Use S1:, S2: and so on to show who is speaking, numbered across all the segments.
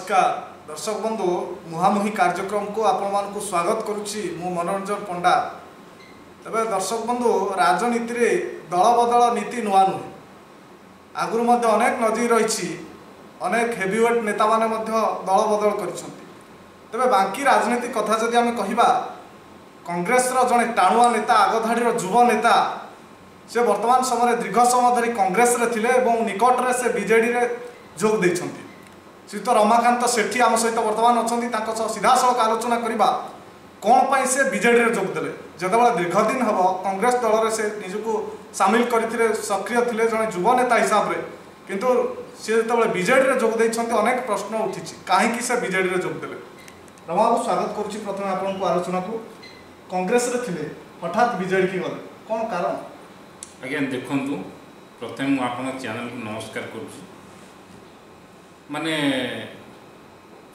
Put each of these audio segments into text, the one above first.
S1: नमस्कार दर्शक बंधु मुहामुही कार्यक्रम को आपण मानकु स्वागत करुच्ची मु मनोरंजन पंडा। तबे दर्शक बंधु राजनीति रे दल बदल नीति नुआ नुहे आगुर मध्य अनेक नजर रही अनेक हेवीवेट नेता माने मध्य दल बदल करिसंती। तबे बाकी राजनीति कथा जदि आमे कहिबा कांग्रेस रो जने टाणुआ नेता आगधाड़ी युव नेता से वर्तमान समय दीर्घ समय धरी कांग्रेस रे थिले एवं निकट रे से बीजेडी रे जोग देइछंती। श्रीयुत रमाकांत सेठी आम सहित वर्तमान अच्छा सीधा सड़क आलोचना करवा कौन पाई से बीजेडी रे जोग देले जतबेले दीर्घ दिन हम कांग्रेस दल रे से निजको सामिल करथिले सक्रिय थिले जने युव नेता हिसाब रे किंतु से जतबेले बीजेडी रे जोग देइछंती अनेक प्रश्न उठिछि काहे कि से बीजेडी रे जोग देले। रमाबाबू स्वागत करुछि प्रथम आपन को आलोचना को कांग्रेस रे थिले हठात बीजेडी की गले कौन कारण?
S2: आज्ञा देखंतु प्रथम आपन चैनल को नमस्कार करुछि। माने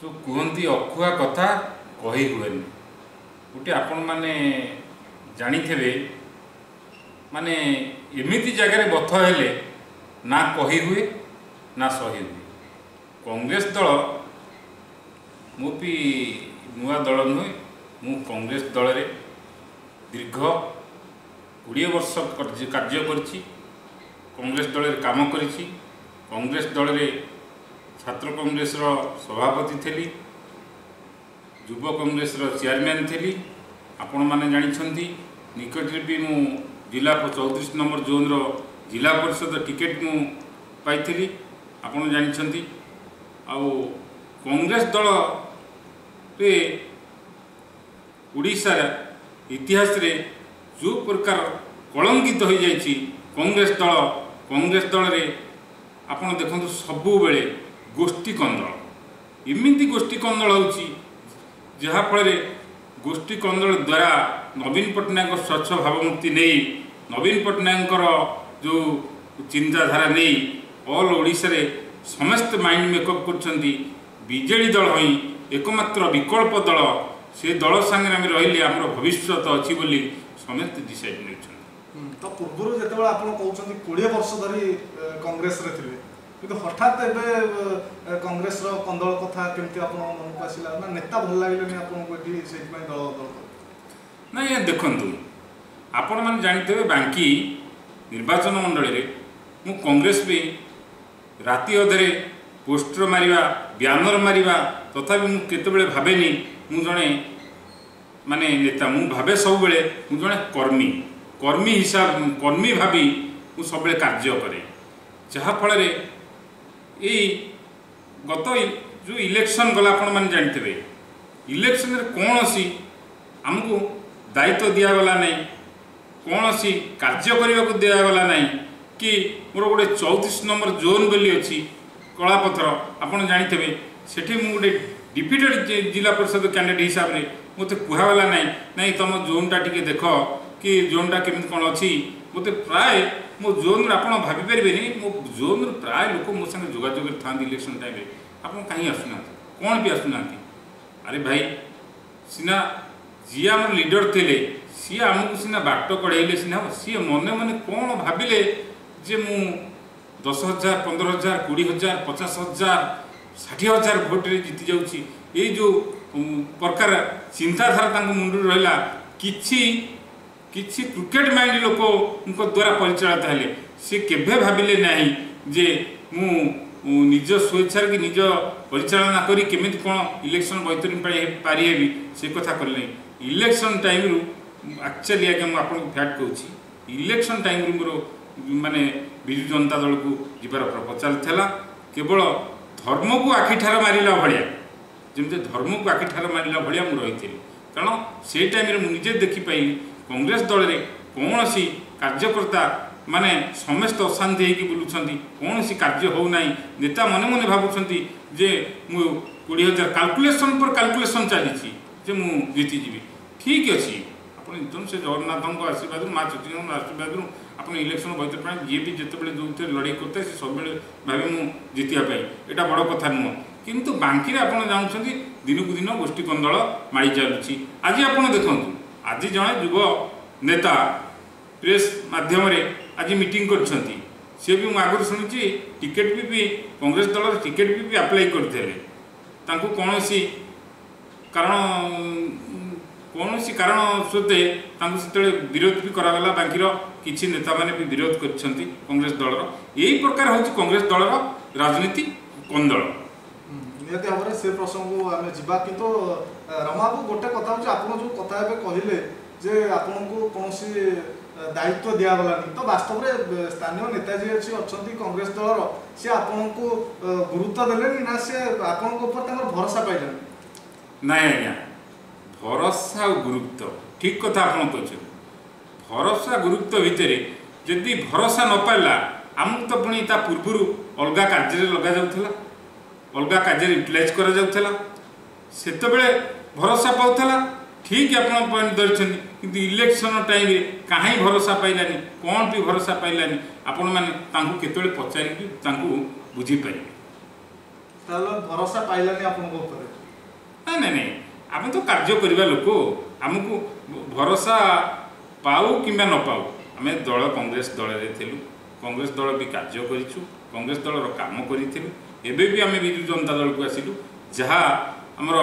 S2: जो कहती अखुआ कथा कही हुए गोटे आपण माने जानी थे माने एमिति जगह बथ हेले ना कही हुए ना सही हुए। कांग्रेस दल मु भी नुआ दल नुहे मु कांग्रेस दल रे दीर्घ 20 वर्ष कार्य करिछि। कांग्रेस दल रे काम करिछि। कांग्रेस दल रे छात्र कांग्रेस सभापति थी युव कांग्रेस चेयरमैन थी आपण मैंने जानी निकट भी मु जिला 34 नंबर जोन जिला परिषद टिकेट मु पाई आपण जानी आउ कांग्रेस दल रे उड़ीसा इतिहास रे जो प्रकार कलंकित हो जाइछि कांग्रेस दल रे आपण देखंतु सबु बेले गोष्ठी कंदल एमती गोष्ठी कंदल होफल गोष्ठी कंदल द्वारा नवीन पट्टनायक स्वच्छ भावमुक्ति नहीं नवीन पट्टनायक जो चिंताधारा नहीं ऑल ओडिशा रे समस्त माइंड मेकअप करछंती बीजेडी दल ही एकमात्र विकल्प दल से दल संगे आम रही आम भविष्य अच्छी बोली समस्त डिसाइड नहीं।
S1: तो पूर्व जो आप 20 वर्ष धरी कांग्रेस रे थिले किंतु हठात एबे कांग्रेस रो कंदल कथा केमती आपन मन को आसिला ना नेता भल लागलेनी आपन को एठी सेहि पय दल दल
S2: नहीं देखंतु आपण माने जानिते बांकी निर्वाचन मंडल रे मु कांग्रेस भी राति अधरे पोस्टर मारिबा ब्यानर मारिबा तथापि मु केतेबेले भाबेनी मु जणे माने नेता मु भाबे सब बेले मु जणे कर्मी हिसाब कर्मी भाबी मु सब बेले कार्य करे जहा फल रे गत जो इलेक्शन गला आपण माने जानते इलेक्शन रे कौन सी आमको दायित्व दिगला नहीं कौन सी कार्य करने को दिगला नहीं कि मोर गोटे 34 नंबर जोन बोली अच्छी कलापथर आपड़ जानते सेठी मु गोटे डिप्यूटेड जिला परिषद कैंडिडेट हिसाब से मत कहगला नहीं तुम जोनटा टी देख कि जोनटा केमी कौन अच्छी मत प्राय मो जोन आप भाईपारे मो जोन प्राय लोक मो संगे जोगाजोग था इलेक्शन टाइम आप कहीं आसुना कौन भी आसुना अरे भाई सीना जी आम लीडर थे सी आमको सीना बाट कड़े सीना सी मने मने कौन भाविले जे मु 10,000 15,000 20,000 50,000 60,000 भोट रे जीति जाऊँगी ये जो प्रकार चिंताधारा मुंड रहा किछि क्रिकेट माइंड लोक द्वारा परिचालित हेले सी केभे भाविले नहीं जे मु निज स्वेच्छा कि निज परिचालना करी केमिति कोन इलेक्शन बैतरणी पारि हेबी से कथा करले इलेक्शन टाइम रु एक्चुअली आगे मु आपन फैक्ट कहूँ इलेक्शन टाइम रु मोर माने बिजु जनता दल को जीवार प्रपोजल था केवल धर्म को आखिठार मारिला भलिया जमते धर्म को आखिठार मारिला भलिया मु रही कारण से टाइम मुझे देखिपाइली कांग्रेस दल रे कौन सी कार्यकर्ता माने समस्त अशांति होगी बुलूं कौन सी कार्य हो ना नेता मने मने भावुंट जे मु 20,000 कैलकुलेशन पर कैलकुलेशन चली जे मु जीति जीवी ठीक अच्छी आप से जगन्नाथ आशीर्वाद माँ चुटी आशीर्वाद आप इलेक्शन बैठे जी भी जिते जो लड़ाई करते से सब भावे मु जितियापाई यहाँ बड़ कथा नुह किंतु बांकी आप जानते दिन को दिन गोष्ठी कंदल माड़ी चलुची आज आप देखूँ आज जड़े युव नेता प्रेस माध्यम आज मीटिंग करछंती सी भी आगुरी शुणी टिकेट भी कांग्रेस दल टिकेट भी आप्लाई करते तांको कौनसी कारण सत्वे तांको सेतबेले विरोध भी करागला बाकीर किछि नेता माने भी विरोध करछंती कांग्रेस दलर यही प्रकार होछि कांग्रेस दलर राजनीति कंदल
S1: निहती भाव में से प्रसंग को आम जा कि रमाबू गोटे कथा हूँ आप जो कथा कहले जे आपन को कौन दायित्व दिगलानी तो वास्तव में स्थानीय नेता जी अच्छी अच्छा कांग्रेस दलर सी आपन को गुरुत्व देले ना से आपन भरोसा पाइले
S2: ना आज्ञा भरोसा और गुरुत्व ठीक कथा आप भरोसा गुरुत्व भितर जदि भरोसा न पाइला आमको तो पुणी ता पूर्वर अलग कार्य लगा जाउथला अलग कार्य यूटिलाइज करा जाउथला सेतबेले भरोसा पाउथला ठीक आप पॉइंट धरछन किंतु इलेक्शन टाइम रे काहे भरोसा पाइलानी कौन भी भरोसा पाइलानी आपण माने तांको केतबेले पचारि तांको बुझी पाइबे
S1: तालो भरोसा पाइलानी आपन को ऊपर
S2: नहीं नहीं नहीं आप तो कार्य करवा लोक आमको भरोसा पाऊ कि न पाऊ आम दल कांग्रेस दल रे कांग्रेस दल भी कार्य करूँ कांग्रेस दलर काम करूँ एबे भी आम विजु जनता दल को आसिलु जहाँ आमर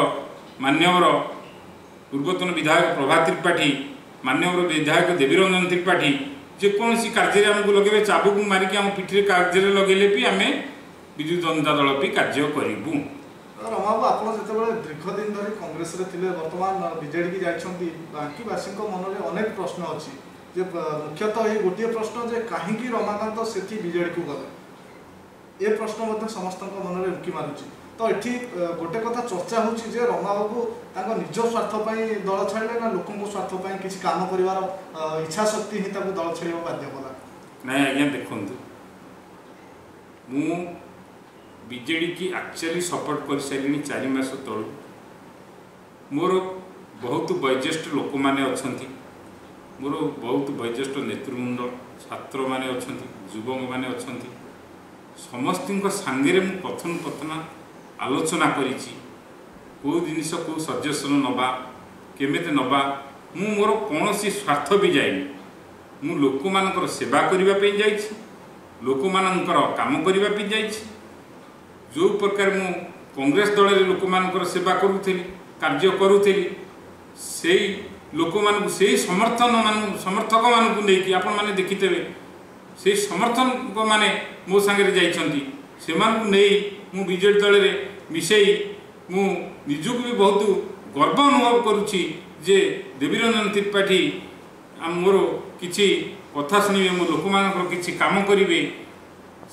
S2: मान्यवर पूर्वतन विधायक प्रभात त्रिपाठी मान्यवर विधायक देवीरंजन त्रिपाठी जेकोसी कार्य आमको लगे चाबुक मारिक आम पिठी कार्य लगे भी आम विजु जनता दल भी कार्य करूँ
S1: रमाबू आप जो दीर्घ दिन धरी कांग्रेस रे बर्तमान बीजेडी की जाइछंती बाकीवासी मन में अनेक प्रश्न अच्छी जे मुख्यतः ये गोटे प्रश्न जे कहीं रमाकांत सेठी बीजेडी को गले ये प्रश्न समस्त मन में उकी मारुची तो ये गोटे कथा चर्चा होची जे रमाबाबू निज स्वार्थ दल छाड़े ना लोक स्वार्थ किसी काम कर इच्छा शक्ति ही दल छाड़ बाध्य कला
S2: ना आज्ञा देखु मु बीजेडी की एक्चुअली सपोर्ट कर सारे 4 मास तलू मोर बहुत वयोज्येष्ठ लोक मैंने अच्छा मोर बहुत वयोज्येष्ठ नेतृवृंद छात्र मैंने अच्छा युवक मैंने अच्छा समस्त सांगे मु कथन पथन आलोचना करिछि को जिनिस को सजेसन नबा केमेते नबा मु मोर कौन स्वार्थ भी जाइनि मु लोक मानकर सेवा करबा पे जाइछि लोक मानकर काम करबा पे जाइछि जो प्रकार मु कांग्रेस दल रे लोक मानकर सेवा करूथली कार्य करूथली से लोक मान से समर्थक मान को लेकिन आपण माने देखितेबे से समर्थक माने मो संगे जाइछंती से मानकु नहीं मु बीजेडी दल रे मिसई मु निजुक भी बहुत गर्व अनुभव करुछि जे देवीरंजन त्रिपाठी मोर किछि कथा शुणिबे मो लोक मानकर किछि काम करिवे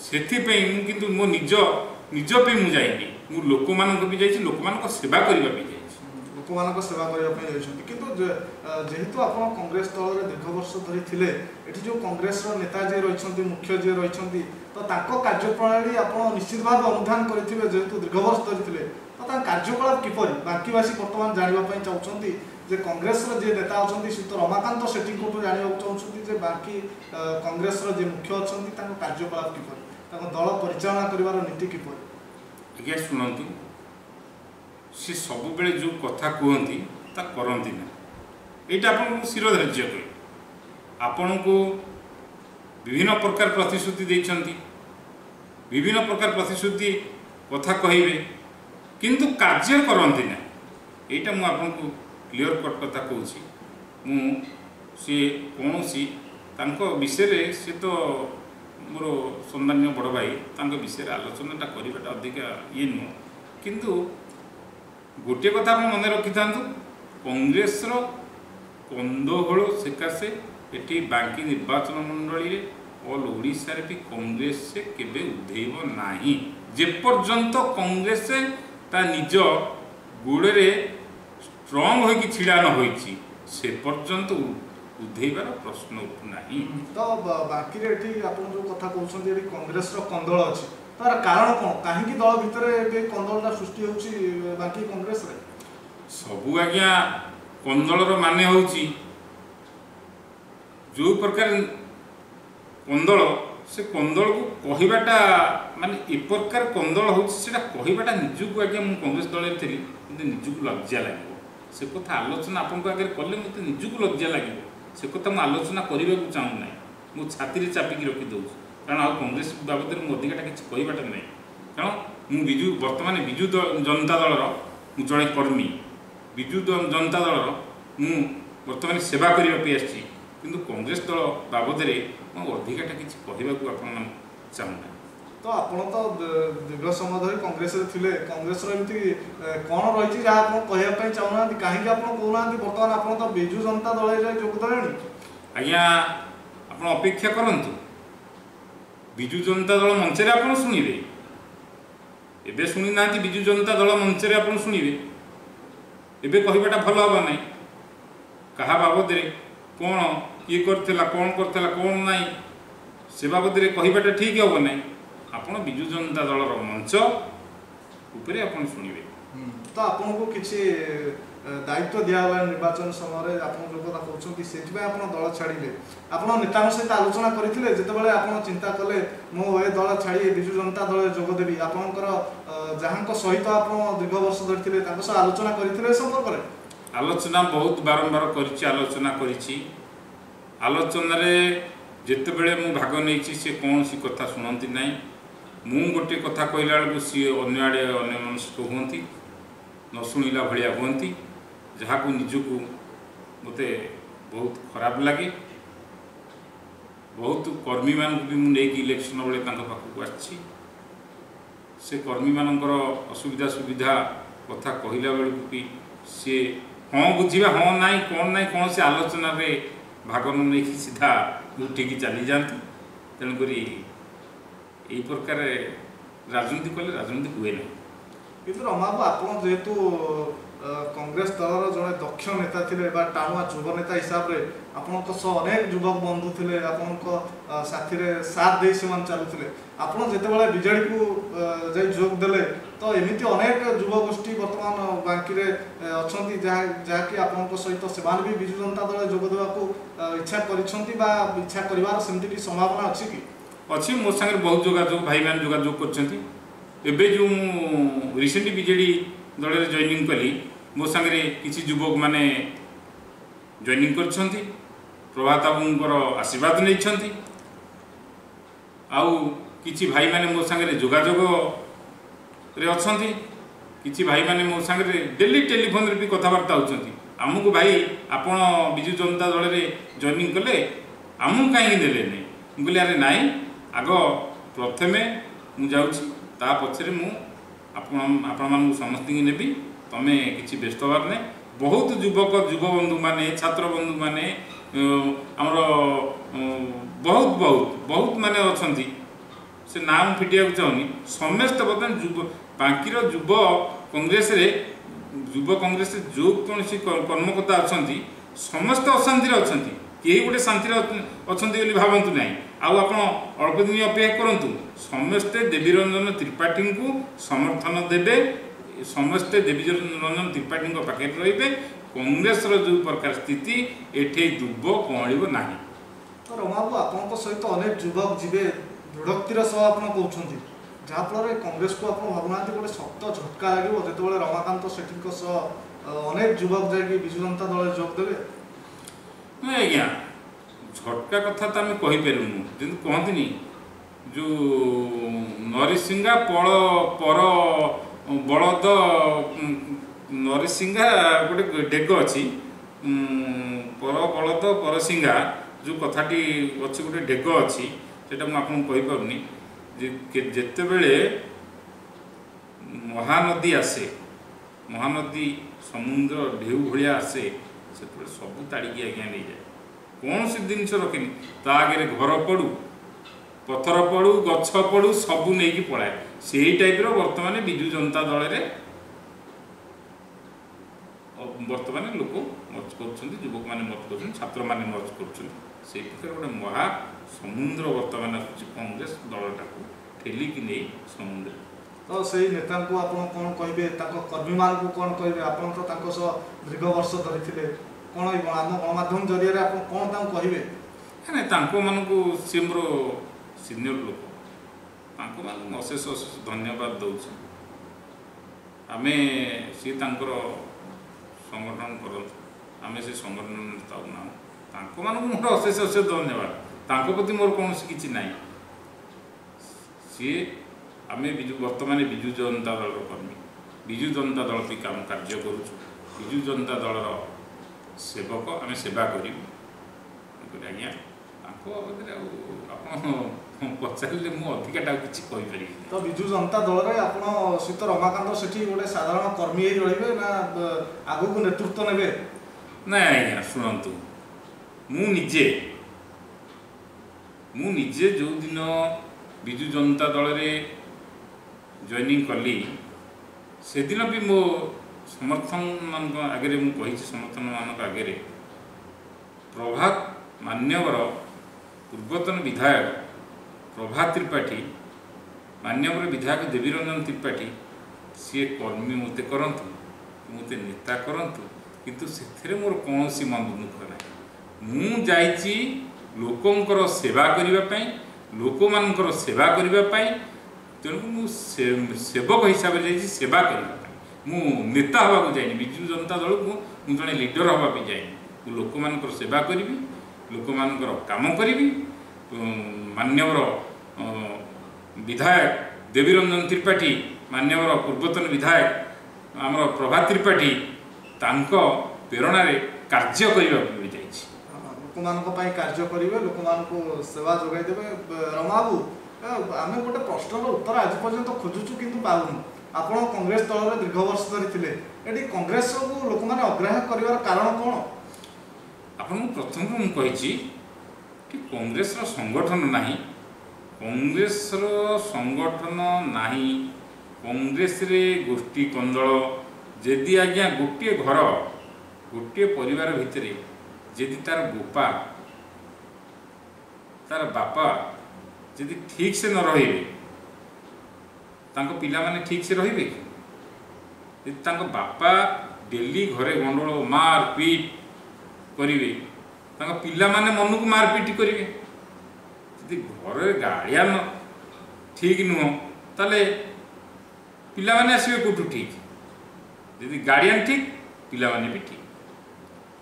S2: सेथिपई मु किंतु मो निज पे मु जाइनी मु लोक मानक भी जाइछि लोक मानक सेवा करबा भी जाइछि
S1: लोक मानक सेवा करबा पे जाइछंती किंतु जेहेतु आपण कांग्रेस दल रे दीर्घ वर्ष धरि थिले एठी जो कांग्रेस रो नेता जे रहिछंती मुख्य जे रहिछंती तो ताको कार्यप्रणाली आपण निश्चित भाव अनुधान करथिबे जेहेतु दीर्घ वर्ष धरि थिले तो ता कार्यकलाप किपरि बाकीवासी वर्तमान जानिबा पई चाहउछंती जे कांग्रेस रो जे नेता अछंती से तो रमाकांत सेठी को जानिबा चाहउछंती जे बाकी कांग्रेस रो जे मुख्य अछंती ताको कार्यकलाप किपरि ताको दल परिचालना करिवार नीति किपरि
S2: आज्ञा शुणु सी सब बेले जो कथा कहती ता करती ना यहाँ आपन शिरोधार्य कहे आपण को विभिन्न प्रकार प्रतिश्रुति देइछंती विभिन्न प्रकार प्रतिश्रुति कथा कहिबे किंतु कार्य करती ना यहाँ मुझे आपन को क्लियर कट कथा कहूँ मु सी कौन तांको विषय से तो मोर सम्मान्य बड़ भाई तांको विषय आलोचनाटा करवाटा अधिका ये नुह किंतु गोटे कथा आप मन रखि था कांग्रेस कंदोहल सकाशे ये बांकी निर्वाचन मंडली ऑल ओडिशा रे भी कांग्रेस से केबे उधेब नाही जेपर्यंत कांग्रेस ता निज गोड़े स्ट्रंग होइकी छिड़ा न होइची से पर्यंत उधेबार प्रश्न उठुना
S1: तो बाकी आप जो कथा कहते कांग्रेस कंदल अच्छी तार कारण कौन कहीं दल भितर कंदलटा सृष्टि होची बाकी कांग्रेस रे
S2: सबू आज्ञा कंदलर माने होची जो प्रकार कंदल से कंदल को कहवाटा माने ए प्रकार कंदल होची कहवाटा निजुक आज्ञा मु कांग्रेस दल थी निजुक लज्जा लगे से कथा आलोचना आपन आगे कले मत निजुक लज्जा लगे से कथा मुझे आलोचना करने को चाहूँ ना मु छाती चापिकी रखी दूँ कारण आ कांग्रेस बाबद में अधिकटा किसी कहवाटा नहीं कारण ମୁଁ ବର୍ତ୍ତମାନ ବିଜୁ ଜନତା ଦଳର ମୁଁ ଜଣେ କର୍ମୀ। ବିଜୁ ଜନତା ଦଳର ମୁଁ ବର୍ତ୍ତମାନ ସେବା କରିବା ପାଇଁ ଆସିଛି, କିନ୍ତୁ କଂଗ୍ରେସ ଦଳ ବାବଦରେ ମୁଁ ଅଧିକାଟା କିଛି କହିବାକୁ ଆପଣମାନଙ୍କୁ ଚାହୁଁନାହିଁ।
S1: ତ ଆପଣ ତ ଦୀର୍ଘ ସମୟ ଧରି କଂଗ୍ରେସରେ ଥିଲେ, କଂଗ୍ରେସର ଏମିତି କ'ଣ ରହିଛି ଯାହା ଆପଣ କହିବା ପାଇଁ ଚାହୁଁନାହାନ୍ତି? କାହିଁକି ଆପଣ କହୁନାହାନ୍ତି ବର୍ତ୍ତମାନ ଆପଣ ତ ବିଜୁ ଜନତା ଦଳରେ ଯୋଗ ଦେଲେଣି?
S2: ଆଜ୍ଞା, ଆପଣ ଅପେକ୍ଷା କରନ୍ତୁ, ବିଜୁ ଜନତା ଦଳ ମଞ୍ଚରେ ଆପଣ ଶୁଣିବେ। ଏବେ ଶୁଣି ନାହାନ୍ତି, ବିଜୁ ଜନତା ଦଳ ମଞ୍ଚରେ ଆପଣ ଶୁଣିବେ। ଏବେ କହିବାଟା ଭଲ ହେବ ନାହିଁ। କାହା ବାବଦରେ କ'ଣ କିଏ କରିଥିଲା, କ'ଣ କରିଥିଲା, କ'ଣ ନାହିଁ, ସେ ବାବଦରେ କହିବାଟା ଠିକ୍ ହେବ ନାହିଁ। ଆପଣ ବିଜୁ ଜନତା ଦଳର ମଞ୍ଚ ଉପରେ ଆପଣ ଶୁଣିବେ।
S1: ତ ଆପଣଙ୍କୁ କିଛି ଦାୟିତ୍ୱ ଦିଆଗଲା ନିର୍ବାଚନ ସମୟରେ, ଆପଣ ଯେଉଁ କଥା କହୁଛନ୍ତି ସେଥିପାଇଁ ଆପଣ ଦଳ ଛାଡ଼ିଲେ। ଆପଣ ନେତାଙ୍କ ସହିତ ଆଲୋଚନା କରିଥିଲେ ଯେତେବେଳେ ଆପଣ ଚିନ୍ତା କଲେ ମୁଁ ଏ ଦଳ ଛାଡ଼ି ବିଜୁ ଜନତା ଦଳରେ ଯୋଗ ଦେବି? ଆପଣଙ୍କର ଯାହାଙ୍କ ସହିତ ଆପଣ ଦୀର୍ଘ ବର୍ଷ ଧରିଥିଲେ ତାଙ୍କ ସହ ଆଲୋଚନା କରିଥିଲେ ଏ ସମ୍ପର୍କରେ?
S2: ଆଲୋଚନା ବହୁତ ବାରମ୍ବାର କରିଛି, ଆଲୋଚନା କରିଛି। ଆଲୋଚନାରେ ଯେତେବେଳେ ମୁଁ ଭାଗ ନେଇଛି ସେ କୌଣସି କଥା ଶୁଣନ୍ତି ନାହିଁ। ମୁଁ ଗୋଟିଏ କଥା କହିଲା ବେଳକୁ ସିଏ ଅନ୍ୟ ଆଡ଼େ ଅନ୍ୟମନସ୍କ ହୁଅନ୍ତି, ନ ଶୁଣିଲା ଭଳିଆ ହୁଅନ୍ତି, ଯାହାକୁ ନିଜକୁ ମୋତେ ବହୁତ ଖରାପ ଲାଗେ। ବହୁତ କର୍ମୀମାନଙ୍କୁ ବି ମୁଁ ନେଇକି ଇଲେକ୍ସନ୍ ବେଳେ ତାଙ୍କ ପାଖକୁ ଆସିଛି। ସେ କର୍ମୀମାନଙ୍କର ଅସୁବିଧା ସୁବିଧା କଥା କହିଲା ବେଳକୁ ବି ସିଏ ହଁ ବୁଝିବା, ହଁ ନାହିଁ, କ'ଣ ନାହିଁ, କୌଣସି ଆଲୋଚନାରେ ଭାଗ ନ ନେଇକି ସିଧା ଉଠିକି ଚାଲିଯାଆନ୍ତି। ତେଣୁକରି ଏହି ପ୍ରକାର ରାଜନୀତି କଲେ ରାଜନୀତି ହୁଏ ନାହିଁ।
S1: କିନ୍ତୁ ରମାବାବୁ, ଆପଣ ଯେହେତୁ କଂଗ୍ରେସ ଦଳର ଜଣେ ଦକ୍ଷ ନେତା ଥିଲେ ବା ଟାଣୁଆ ଯୁବ ନେତା ହିସାବରେ ଆପଣଙ୍କ ସହ ଅନେକ ଯୁବକ ବନ୍ଧୁ ଥିଲେ, ଆପଣଙ୍କ ସାଥିରେ ସାଥ ଦେଇ ସେମାନେ ଚାଲୁଥିଲେ। ଆପଣ ଯେତେବେଳେ ବିଜେଡ଼ିକୁ ଯାଇ ଯୋଗ ଦେଲେ ତ ଏମିତି ଅନେକ ଯୁବଗୋଷ୍ଠୀ ବର୍ତ୍ତମାନ ବାଙ୍କିରେ ଅଛନ୍ତି ଯାହାକି ଆପଣଙ୍କ ସହିତ ସେମାନେ ବି ବିଜୁ ଜନତା ଦଳରେ ଯୋଗ ଦେବାକୁ ଇଚ୍ଛା କରିଛନ୍ତି ବା ଇଚ୍ଛା କରିବାର ସେମିତି କିଛି ସମ୍ଭାବନା ଅଛି କି?
S2: ଅଛି, ମୋ ସାଙ୍ଗରେ ବହୁତ ଯୋଗାଯୋଗ, ଭାଇମାନେ ଯୋଗାଯୋଗ କରିଛନ୍ତି। ଏବେ ଯେଉଁ ମୁଁ ରିସେଣ୍ଟଲି ବିଜେଡ଼ି ଦଳରେ ଜଏନିଂ କଲି, ମୋ ସାଙ୍ଗରେ କିଛି ଯୁବକମାନେ ଜଏନିଂ କରିଛନ୍ତି, ପ୍ରଭାତ ବାବୁଙ୍କର ଆଶୀର୍ବାଦ ନେଇଛନ୍ତି। ଆଉ କିଛି ଭାଇମାନେ ମୋ ସାଙ୍ଗରେ ଯୋଗାଯୋଗରେ ଅଛନ୍ତି। କିଛି ଭାଇମାନେ ମୋ ସାଙ୍ଗରେ ଡେଲି ଟେଲିଫୋନ୍ରେ ବି କଥାବାର୍ତ୍ତା ହେଉଛନ୍ତି। ଆମକୁ ଭାଇ ଆପଣ ବିଜୁ ଜନତା ଦଳରେ ଜଏନିଂ କଲେ, ଆମକୁ କାହିଁକି ଦେଲେନି? ମୁଁ କହିଲି ଆରେ ନାଇଁ, ଆଗ ପ୍ରଥମେ ମୁଁ ଯାଉଛି, ତା ପଛରେ ମୁଁ ଆପଣମାନଙ୍କୁ ସମସ୍ତଙ୍କୁ ନେବି, ତମେ କିଛି ବ୍ୟସ୍ତ ହେବାର ନାହିଁ। ବହୁତ ଯୁବକ ଯୁବବନ୍ଧୁମାନେ, ଛାତ୍ର ବନ୍ଧୁମାନେ, ଆମର ବହୁତ ମାନେ ଅଛନ୍ତି, ସେ ନାଁ ମୁଁ ଫିଟିବାକୁ ଚାହୁଁନି। ସମସ୍ତେ ବର୍ତ୍ତମାନ ବାଙ୍କିର ଯୁବ କଂଗ୍ରେସରେ ଯେଉଁ କୌଣସି କର୍ମକର୍ତ୍ତା ଅଛନ୍ତି ସମସ୍ତେ ଅଶାନ୍ତିରେ ଅଛନ୍ତି, କେହି ଗୋଟେ ଶାନ୍ତିରେ ଅଛନ୍ତି ବୋଲି ଭାବନ୍ତୁ ନାହିଁ। ଆଉ ଆପଣ ଅଳ୍ପ ଦିନ ଅପେକ୍ଷା କରନ୍ତୁ, ସମସ୍ତେ ଦେବୀରଞ୍ଜନ ତ୍ରିପାଠୀଙ୍କୁ ସମର୍ଥନ ଦେବେ, ସମସ୍ତେ ଦେବୀରଞ୍ଜନ ତ୍ରିପାଠୀଙ୍କ ପାଖରେ ରହିବେ। କଂଗ୍ରେସର ଯେଉଁ ପ୍ରକାର ସ୍ଥିତି ଏଠି ଦୁବ କଅଁଳିବ ନାହିଁ।
S1: ତ ରମାବାବୁ, ଆପଣଙ୍କ ସହିତ ଅନେକ ଯୁବକ ଯିବେ ଦୃଢ଼ୋକ୍ତିର ସହ ଆପଣ କହୁଛନ୍ତି, ଯାହାଫଳରେ କଂଗ୍ରେସକୁ ଆପଣ ଭାବୁନାହାନ୍ତି ଗୋଟେ ଶକ୍ତ ଝଟକା ଲାଗିବ ଯେତେବେଳେ ରମାକାନ୍ତ ସେଠୀଙ୍କ ସହ ଅନେକ ଯୁବକ ଯାଇକି ବିଜୁ ଜନତା ଦଳରେ ଯୋଗ ଦେବେ?
S2: ନାଇଁ ଆଜ୍ଞା, ଝଟକା କଥା ତ ଆମେ କହିପାରିବୁନୁ। ଯେମିତି କହନ୍ତିନି, ଯେଉଁ ନରିସିଂହା ପର ବଳଦ, ନରିସିଂହା ଗୋଟେ ଢେଗ ଅଛି, ପର ବଳଦ ପରସିଂହା ଯେଉଁ କଥାଟି ଅଛି, ଗୋଟେ ଢେଗ ଅଛି, ସେଇଟା ମୁଁ ଆପଣଙ୍କୁ କହିପାରୁନି। ଯେତେବେଳେ ମହାନଦୀ ଆସେ, ମହାନଦୀ ସମୁଦ୍ର ଢେଉ ଭଳିଆ ଆସେ, ସେତେବେଳେ ସବୁ ତାଡ଼ିକି ଆଜ୍ଞା ନେଇଯାଏ, କୌଣସି ଜିନିଷ ରଖେନି। ତା ଆଗରେ ଘର ପଡ଼ୁ, ପଥର ପଡ଼ୁ, ଗଛ ପଡ଼ୁ, ସବୁ ନେଇକି ପଳାଏ। ସେହି ଟାଇପ୍ର ବର୍ତ୍ତମାନ ବିଜୁ ଜନତା ଦଳରେ ବର୍ତ୍ତମାନ ଲୋକ ମର୍ଚ୍ଚ କରୁଛନ୍ତି, ଯୁବକମାନେ ମର୍ଚ୍ଚ କରୁଛନ୍ତି, ଛାତ୍ରମାନେ ମର୍ଚ୍ଚ କରୁଛନ୍ତି। ସେଇ ପ୍ରକାର ଗୋଟେ ମହା ସମୁଦ୍ର ବର୍ତ୍ତମାନ ଆସୁଛି, କଂଗ୍ରେସ ଦଳଟାକୁ ଠେଲିକି ନେଇ ସମୁଦ୍ର।
S1: ତ ସେଇ ନେତାଙ୍କୁ ଆପଣ କ'ଣ କହିବେ? ତାଙ୍କ କର୍ମୀମାନଙ୍କୁ କ'ଣ କହିବେ? ଆପଣ ତ ତାଙ୍କ ସହ ଦୀର୍ଘ ବର୍ଷ ଧରିଥିଲେ, କ'ଣ ଆମ ଗଣମାଧ୍ୟମ ଜରିଆରେ ଆପଣ କ'ଣ ତାଙ୍କୁ କହିବେ?
S2: ନାଇଁ, ତାଙ୍କମାନଙ୍କୁ ସିଏ ମୋର ସିନିୟର ଲୋକ, ତାଙ୍କମାନଙ୍କୁ ଅଶେଷ ଅଶେଷ ଧନ୍ୟବାଦ ଦେଉଛି। ଆମେ ସିଏ ତାଙ୍କର ସଂଗଠନ କରନ୍ତୁ, ଆମେ ସେ ସଂଗଠନରେ ଥାଉ ନାହୁଁ। ତାଙ୍କମାନଙ୍କୁ ମୋର ଅଶେଷ ଅଶେଷ ଧନ୍ୟବାଦ। ତାଙ୍କ ପ୍ରତି ମୋର କୌଣସି କିଛି ନାହିଁ। ସିଏ आमे वर्तमान विजु जनता दल कर्मी विजु जनता दल पे काम कार्य करुचु विजु जनता दल सेवक आम सेवा करूँ आज्ञा आप पचारे मुझे अधिकाटा किसी कहीपर
S1: तो विजु जनता दल में आप सहित रमाकांत सेठी गोटे साधारण कर्मी रे ना आगु को नेतृत्व ने
S2: ना आज्ञा शुणु मु निजे जो दिन विजु जनता दल में जॉइनिंग कली से दिन भी मो समर्थन मान आगे मुझे समर्थन मान आगे प्रभात मान्यवर पूर्वतन विधायक प्रभात त्रिपाठी मान्यवर विधायक देवीरंजन त्रिपाठी सी कर्मी मत करतु मत नेता करतु किंतु से मोर कौन मन दुख ना मुझे लोकंकर सेवा करने लोक मानकर सेवा करने तेणु सेवक हिसाब से सेवा करने मु नेता हवा जाए विजु जनता दल को मुझे जड़े लीडर हवा जाए लोक मानकर सेवा करी लोक मानकर काम करी मान्यवर विधायक देवीरंजन त्रिपाठी मान्यवर पूर्वतन विधायक आमर प्रभात त्रिपाठी तांको प्रेरणा कार्य करने
S1: लोक मान कार्य करेंगे लोक मान सेवा जोगाई देवे रमाबू आम गोटे प्रश्नर उत्तर आज पर्यंत खोजुचु किंतु पाऊनु आप कांग्रेस दल में दीर्घ वर्ष धरी ये कांग्रेस को लोक मैंने अग्राह्य कर कारण कौन
S2: आपन प्रथम मुझे कही कि कांग्रेस संगठन नहीं कांग्रेस संगठन नहीं कांग्रेस रे गोष्ठी कंदल जदि आज्ञा गोटे घर गोटे परिवार भितर जदि तार बोपा तार बापा जदि ठीक से न रही पिला माने ठीक से रही बापा डेली घरे गंडोल मार पीट करेंगे पिला माने मन को मारपिट करेंगे जदि घर गार्डियन ठीक नुह ताले पिला माने आसवे कौटू ठीक जदि गार्डियन ठीक पिला माने भी ठीक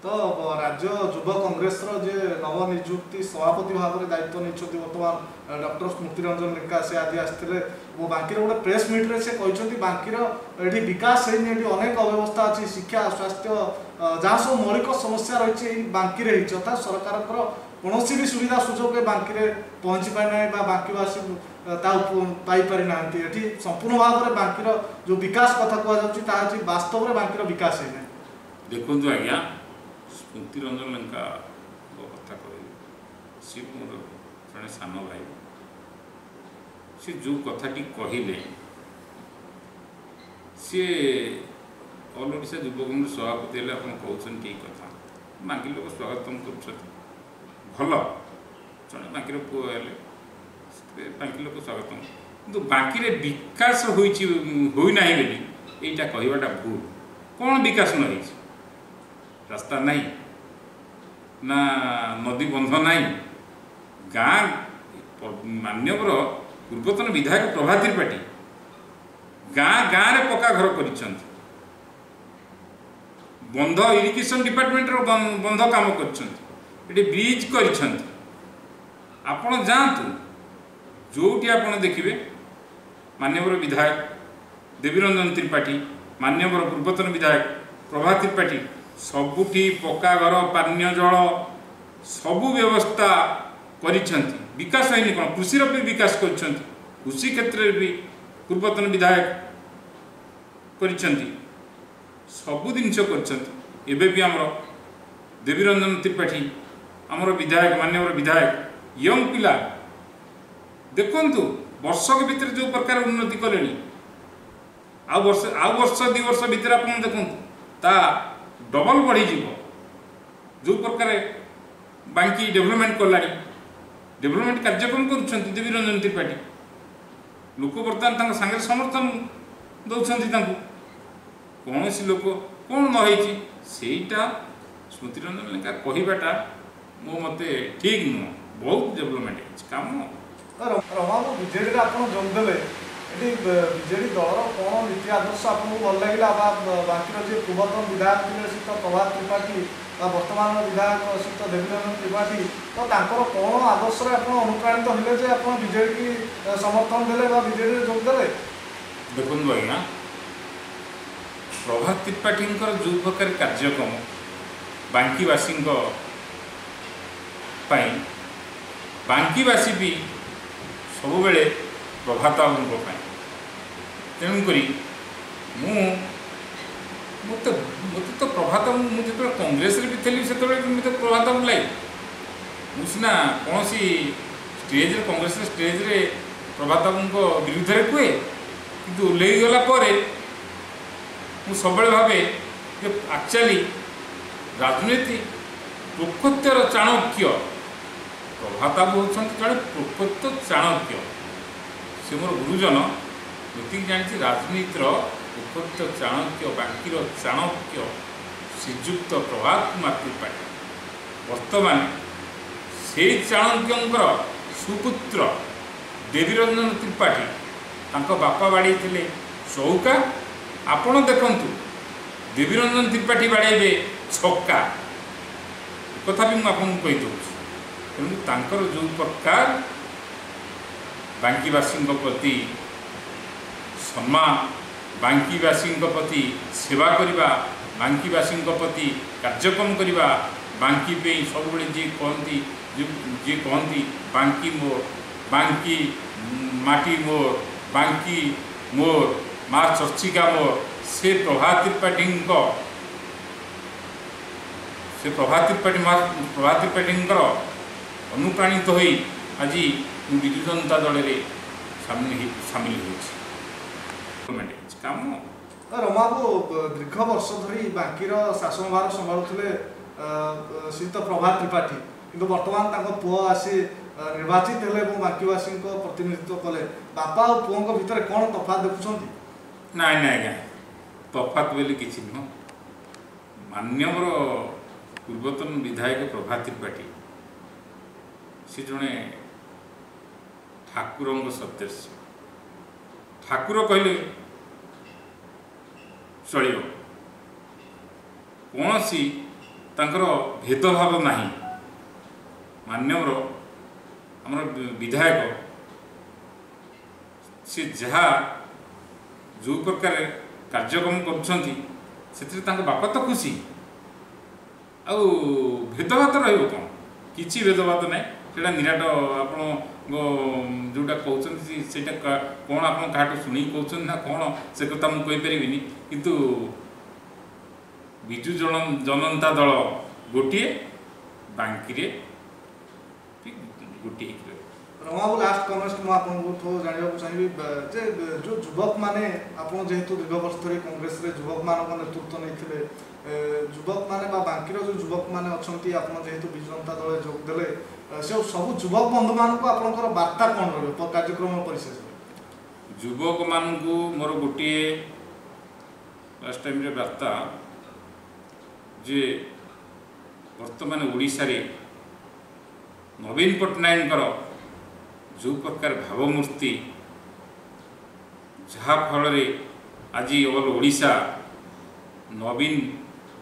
S1: तो राज्य युवा कांग्रेस जे नवनियुक्ति सभापति भाव में दायित्व नहीं बर्तमान डॉक्टर स्मृति रंजन लेंका से आदि आसते वो बांकीर गोटे प्रेस मीट्रे से कहते बांकीर ये विकास है अनेक अव्यवस्था अच्छी शिक्षा स्वास्थ्य जहाँ सब मौलिक समस्या रही बांकी अर्थात सरकार कौन भी सुविधा सुजोग बांकी पहुँची पारि ना बांकीवासी पाई ना संपूर्ण भाव में बांकीर जो विकास कथा कहुच्छी वास्तव में बांकीर विकास है
S2: देखो आज्ञा स्मृति रंजन लंका कथा कह सी मोर जड़े सान भाई सी जो कथाटी कहले सी ऑल ओडिशा युव कांग्रेस सभापति हेल्ले आप कहते कथा बाकी लोक स्वागतम कर भल जड़े बाकी पुओ हेल्ले बाकी लोक स्वागतम किंतु बाकी विकास होना यहाँ कहवाटा भूल कौन विकास न रास्ता नहीं ना नदी बंध नहीं गाँ मान्यवर पूर्वतन विधायक प्रभात त्रिपाठी गाँ गाँ रे पक्का घर कर बंध इरिगेशन डिपार्टमेंट बंध काम कर ब्रिज कर आपण जातु जोटी आपण देखिए मान्यवर विधायक देवीरंजन त्रिपाठी मान्यवर पूर्वतन विधायक प्रभात त्रिपाठी सबुठी पक्का घर पानीय जल सबु व्यवस्था करिसेंती विकास होनी कौन कृषि भी विकास कर कृषि क्षेत्र भी पूर्वतन विधायक करिसेंती सबु जिनस कर आमर देवीरंजन त्रिपाठी आमर विधायक मान्यवर विधायक यंग पिला देखंतु वर्षक भितर जो प्रकार उन्नति कले आउ वर्ष 2 वर्ष भितर आप देखु ता डबल बढ़ी जो प्रकार बांकी डेवलपमेंट कला डेवलपमेंट कार्यक्रम कर देवीरंजन त्रिपाठी लोक बर्तमान सांगे समर्थन दौरान कौन सी लोक कौन नही सेटा स्मृति रंजन लेखा कहवाटा मो मते ठीक नुह बहुत डेवलपमेंट काम
S1: रमाबू बीजेडी आप जोगदे ଏଠି ବିଜେଡି ଦଳର କ'ଣ ନୀତି ଆଦର୍ଶ ଆପଣଙ୍କୁ ଭଲ ଲାଗିଲା ବା ବାଙ୍କିର ଯିଏ ପୂର୍ବତନ ବିଧାୟକ ଥିଲେ ଶ୍ରୀଯୁକ୍ତ ପ୍ରଭାତ ତ୍ରିପାଠୀ ବା ବର୍ତ୍ତମାନର ବିଧାୟକ ଶ୍ରୀଯୁକ୍ତ ଦେବୀରଞ୍ଜନ ତ୍ରିପାଠୀ ତ ତାଙ୍କର କ'ଣ ଆଦର୍ଶରେ ଆପଣ ଅନୁପ୍ରାଣିତ ହେଲେ ଯେ ଆପଣ ବିଜେଡି ସମର୍ଥନ ଦେଲେ ବା ବିଜେଡିରେ ଯୋଗ ଦେଲେ?
S2: ଦେଖନ୍ତୁ ଆଜ୍ଞା, ପ୍ରଭାତ ତ୍ରିପାଠୀଙ୍କର ଯେଉଁ ପ୍ରକାର କାର୍ଯ୍ୟକ୍ରମ ବାଙ୍କିବାସୀଙ୍କ ପାଇଁ, ବାଙ୍କିବାସୀ ବି ସବୁବେଳେ ପ୍ରଭାତ ବାବୁଙ୍କ ପାଇଁ। ତେଣୁକରି ମୋତେ ତ ପ୍ରଭାତ ବାବୁ, ମୁଁ ଯେତେବେଳେ କଂଗ୍ରେସରେ ବି ଥିଲି ସେତେବେଳେ ମୋତେ ପ୍ରଭାତ ବାବୁ ଲାଗେ। ମୁଁ ସିନା କୌଣସି ଷ୍ଟେଜ୍ରେ, କଂଗ୍ରେସର ଷ୍ଟେଜ୍ରେ ପ୍ରଭାତ ବାବୁଙ୍କ ବିରୁଦ୍ଧରେ କୁହେ, କିନ୍ତୁ ଓହ୍ଲେଇଗଲା ପରେ ମୁଁ ସବୁବେଳେ ଭାବେ ଯେ ଆକ୍ଚୁଆଲି ରାଜନୀତି ପ୍ରକୃତରେ ଚାଣକ୍ୟ ପ୍ରଭାତ ବାବୁ ହେଉଛନ୍ତି ଜଣେ ପ୍ରକୃତ ଚାଣକ୍ୟ। ସେ ମୋର ଗୁରୁଜନ। ଯେତିକି ଜାଣିଛି ରାଜନୀତିର ପ୍ରକୃତ ଚାଣକ୍ୟ, ବାଙ୍କିର ଚାଣକ୍ୟ ଶ୍ରୀଯୁକ୍ତ ପ୍ରଭାତ କୁମାର ତ୍ରିପାଠୀ। ବର୍ତ୍ତମାନ ସେଇ ଚାଣକ୍ୟଙ୍କର ସୁପୁତ୍ର ଦେବୀରଞ୍ଜନ ତ୍ରିପାଠୀ, ତାଙ୍କ ବାପା ବାଡ଼େଇଥିଲେ ଚୌକା। ଆପଣ ଦେଖନ୍ତୁ ଦେବୀରଞ୍ଜନ ତ୍ରିପାଠୀ ବାଡ଼େଇବେ ଛକା। ଏକଥା ବି ମୁଁ ଆପଣଙ୍କୁ କହିଦେଉଛି। ତେଣୁ ତାଙ୍କର ଯେଉଁ ପ୍ରକାର ବାଙ୍କିବାସୀଙ୍କ ପ୍ରତି ସମ୍ମାନ, ବାଙ୍କିବାସୀଙ୍କ ପ୍ରତି ସେବା କରିବା, ବାଙ୍କିବାସୀଙ୍କ ପ୍ରତି କାର୍ଯ୍ୟକ୍ରମ କରିବା, ବାଙ୍କି ପାଇଁ ସବୁବେଳେ ଯିଏ କହନ୍ତି ବାଙ୍କି ମୋର, ବାଙ୍କି ମାଟି ମୋର, ବାଙ୍କି ମୋର, ମା ଚର୍ଚ୍ଚିକା ମୋର, ସେ ପ୍ରଭାତ ତ୍ରିପାଠୀଙ୍କର ଅନୁପ୍ରାଣିତ ହୋଇ ଆଜି ମୁଁ ବିଜୁ ଜନତା ଦଳରେ ସାମିଲ ହୋଇଛି। କାମ
S1: ରମାବାବୁ ଦୀର୍ଘ ବର୍ଷ ଧରି ବାଙ୍କିର ଶାସନଭାର ସମ୍ଭାଳୁଥିଲେ ଶ୍ରୀଯୁକ୍ତ ପ୍ରଭାତ ତ୍ରିପାଠୀ, କିନ୍ତୁ ବର୍ତ୍ତମାନ ତାଙ୍କ ପୁଅ ଆସି ନିର୍ବାଚିତ ହେଲେ ଏବଂ ବାଙ୍କିବାସୀଙ୍କ ପ୍ରତିନିଧିତ୍ୱ କଲେ। ବାପା ଆଉ ପୁଅଙ୍କ ଭିତରେ କ'ଣ ତଫାତ ଦେଖୁଛନ୍ତି?
S2: ନାଇଁ ଆଜ୍ଞା, ତଫାତ ବୋଲି କିଛି ନୁହଁ। ମାନ୍ୟବର ପୂର୍ବତନ ବିଧାୟକ ପ୍ରଭାତ ତ୍ରିପାଠୀ ସେ ଜଣେ ଠାକୁରଙ୍କ ସଦୃଶ। ଠାକୁର କହିଲେ ଚଳିବ। କୌଣସି ତାଙ୍କର ଭେଦଭାବ ନାହିଁ। ମାନ୍ୟବର ଆମର ବିଧାୟକ ସେ ଯାହା ଯେଉଁ ପ୍ରକାର କାର୍ଯ୍ୟକ୍ରମ କରୁଛନ୍ତି ସେଥିରେ ତାଙ୍କ ବାପା ତ ଖୁସି। ଆଉ ଭେଦଭାବ ରହିବ କ'ଣ? କିଛି ଭେଦଭାବ ନାହିଁ। ସେଇଟା ନିରାଟ ଆପଣ ଯେଉଁଟା କହୁଛନ୍ତି ସେଇଟା କ'ଣ ଆପଣ କାହାଠୁ ଶୁଣିକି କହୁଛନ୍ତି ନା କ'ଣ ସେ କଥା ମୁଁ କହିପାରିବିନି। କିନ୍ତୁ ବିଜୁ ଜନତା ଦଳ ଗୋଟିଏ, ବାଙ୍କିରେ ଗୋଟିଏ ହେଇକି ରହିବ।
S1: ରମାବାବୁ ଲାଷ୍ଟ କମେଣ୍ଟ ମୁଁ ଆପଣଙ୍କୁ ଜାଣିବାକୁ ଚାହିଁବି ଯେ ଯେଉଁ ଯୁବକମାନେ, ଆପଣ ଯେହେତୁ ଦୀର୍ଘ ବର୍ଷ ଧରି କଂଗ୍ରେସରେ ଯୁବକମାନଙ୍କ ନେତୃତ୍ୱ ନେଇଥିଲେ, ଯୁବକମାନେ ବା ବାଙ୍କିର ଯେଉଁ ଯୁବକମାନେ ଅଛନ୍ତି, ଆପଣ ଯେହେତୁ ବିଜୁ ଜନତା ଦଳରେ ଯୋଗ ଦେଲେ, ସେ ସବୁ ଯୁବକ ବନ୍ଧୁମାନଙ୍କୁ ଆପଣଙ୍କର ବାର୍ତ୍ତା କ'ଣ ରହିବ କାର୍ଯ୍ୟକ୍ରମ ପରିଶେଷରେ?
S2: ଯୁବକମାନଙ୍କୁ ମୋର ଗୋଟିଏ ଲାଷ୍ଟ ଟାଇମ୍ରେ ବାର୍ତ୍ତା ଯେ ବର୍ତ୍ତମାନ ଓଡ଼ିଶାରେ ନବୀନ ପଟ୍ଟନାୟକଙ୍କର ଯେଉଁ ପ୍ରକାର ଭାବମୂର୍ତ୍ତି, ଯାହାଫଳରେ ଆଜି ଅଲ ଓଡ଼ିଶା ନବୀନ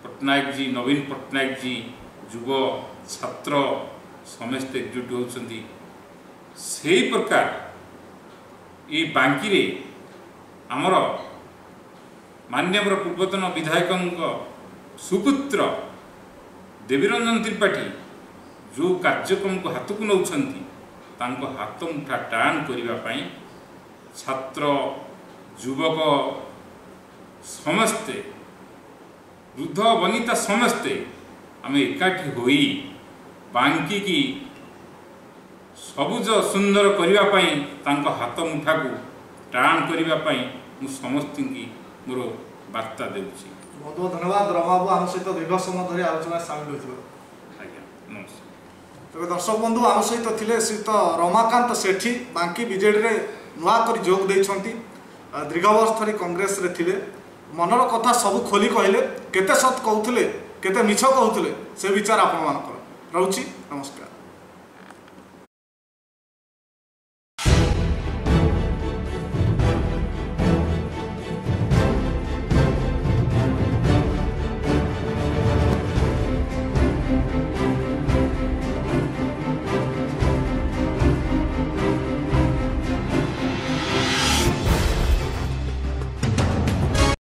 S2: ପଟ୍ଟନାୟକଜୀ ଯୁବ ଛାତ୍ର ସମସ୍ତେ ଏକଜୁଟ ହେଉଛନ୍ତି। ସେହି ପ୍ରକାର ଏ ବାଙ୍କିରେ ଆମର ମାନ୍ୟବର ପୂର୍ବତନ ବିଧାୟକଙ୍କ ସୁପୁତ୍ର ଦେବୀରଞ୍ଜନ ତ୍ରିପାଠୀ ଯେଉଁ କାର୍ଯ୍ୟକ୍ରମକୁ ହାତକୁ ନେଉଛନ୍ତି, ତାଙ୍କ ହାତ ମୁଠା ଟାଣ କରିବା ପାଇଁ ଛାତ୍ର, ଯୁବକ ସମସ୍ତେ, ବୃଦ୍ଧ ବନିତା ସମସ୍ତେ ଆମେ ଏକାଠି ହୋଇ ବାଙ୍କିକି ସବୁଜ ସୁନ୍ଦର କରିବା ପାଇଁ, ତାଙ୍କ ହାତ ମୁଠାକୁ ଟାଣ କରିବା ପାଇଁ ମୁଁ ସମସ୍ତଙ୍କୁ ମୋର ବାର୍ତ୍ତା ଦେଉଛି।
S1: ବହୁତ ବହୁତ ଧନ୍ୟବାଦ ରମାବାବୁ, ଆମ ସହିତ ଦୀର୍ଘ ସମୟ ଧରି ଆଲୋଚନା ସାମିଲ ହୋଇଥିବାରୁ।
S2: ଆଜ୍ଞା ନମସ୍କାର।
S1: ତେବେ ଦର୍ଶକ ବନ୍ଧୁ, ଆମ ସହିତ ଥିଲେ ଶ୍ରୀଯୁକ୍ତ ରମାକାନ୍ତ ସେଠୀ, ବାଙ୍କି ବିଜେଡ଼ିରେ ନୂଆ କରି ଯୋଗ ଦେଇଛନ୍ତି। ଦୀର୍ଘ ବର୍ଷ ଧରି କଂଗ୍ରେସରେ ଥିଲେ, ମନର କଥା ସବୁ ଖୋଲି କହିଲେ। କେତେ ସତ କହୁଥିଲେ, କେତେ ମିଛ କହୁଥିଲେ, ସେ ବିଚାର ଆପଣମାନଙ୍କର ରହୁଛି। ନମସ୍କାର।